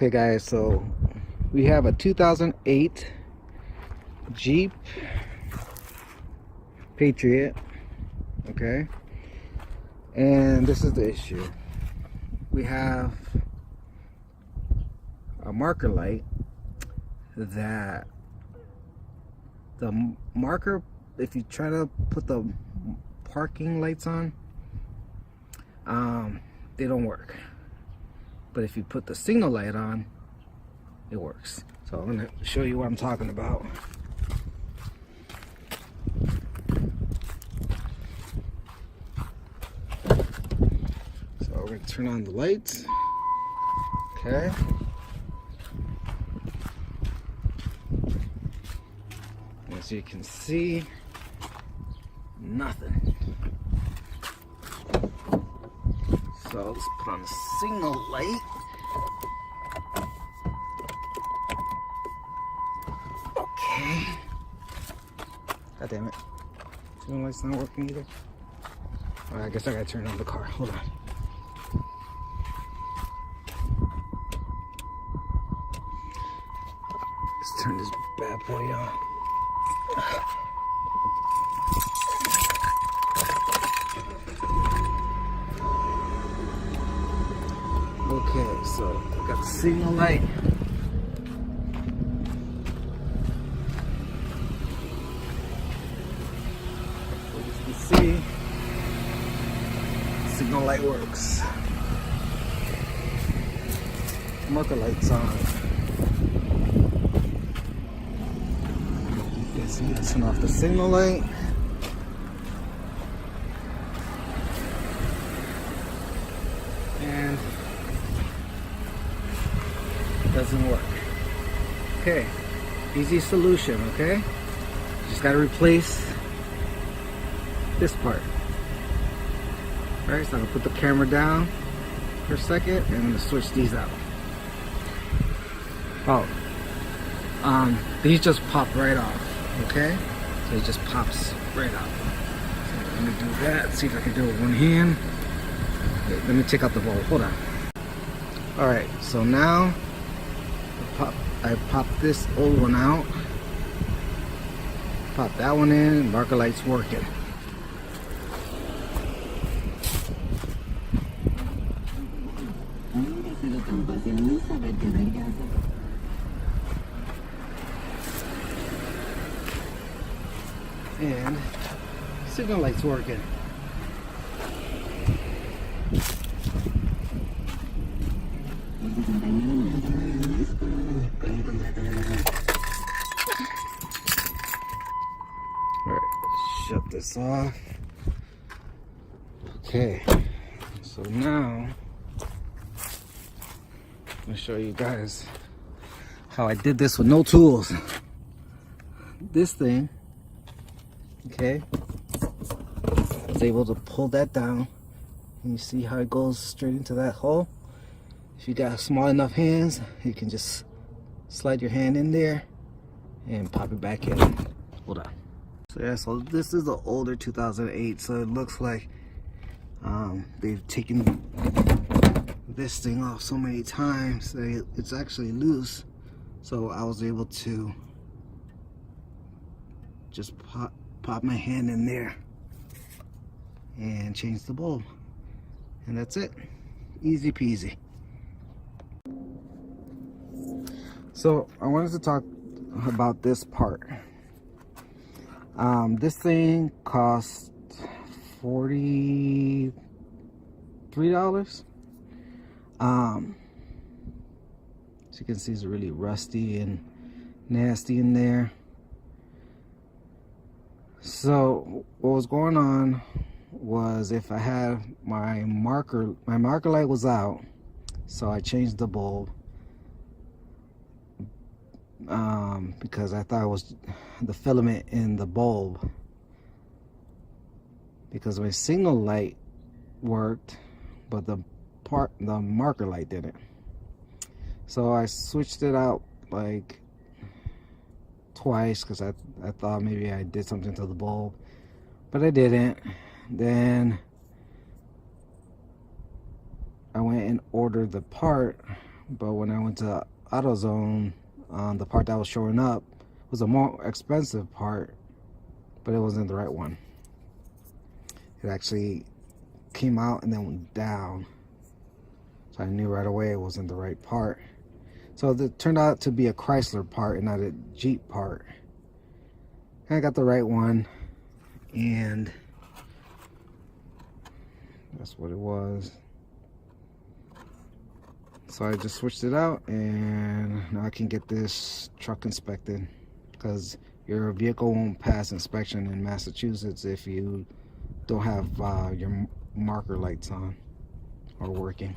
Okay guys, so we have a 2008 Jeep Patriot, okay, and this is the issue. We have a marker light that the marker, if you try to put the parking lights on, they don't work. But if you put the signal light on, it works. So I'm gonna show you what I'm talking about. So we're gonna turn on the lights. Okay. As you can see, nothing. So let's put on the signal light. Okay. God damn it. Signal light's not working either. Alright, I guess I gotta turn on the car. Hold on. Let's turn this bad boy on. Okay, so I got the signal light. As you can see, signal light works. Marker light's on. You can see it. Turn off the signal light. And doesn't work. Okay, easy solution. Okay, just gotta replace this part. All right, so I'm gonna put the camera down for a second and I'm gonna switch these out. These just pop right off. Okay, so it just pops right off. So let me do that. See if I can do it with one hand. Wait, let me take out the bulb. Hold on. All right, so now I pop this old one out, pop that one in, marker light's working. And signal light's working. Alright, shut this off. Okay, so now I'm gonna show you guys how I did this with no tools. This thing, okay, I was able to pull that down, and you see how it goes straight into that hole. If you got small enough hands, you can just slide your hand in there and pop it back in. Hold on. So yeah, so this is the older 2008, so it looks like they've taken this thing off so many times that it's actually loose. So I was able to just pop my hand in there and change the bulb, and that's it. Easy peasy. So I wanted to talk about this part. This thing cost $43. As you can see, it's really rusty and nasty in there. So what was going on was, if I had my marker light was out, so I changed the bulb. Because I thought it was the filament in the bulb, because my signal light worked but the marker light didn't. So I switched it out like twice because I thought maybe I did something to the bulb, but I didn't. Then I went and ordered the part, but when I went to AutoZone, the part that was showing up was a more expensive part, but it wasn't the right one. It actually came out and then went down, so I knew right away it wasn't the right part. So it turned out to be a Chrysler part and not a Jeep part. And I got the right one, and that's what it was. So I just switched it out, and now I can get this truck inspected, because your vehicle won't pass inspection in Massachusetts if you don't have your marker lights on or working.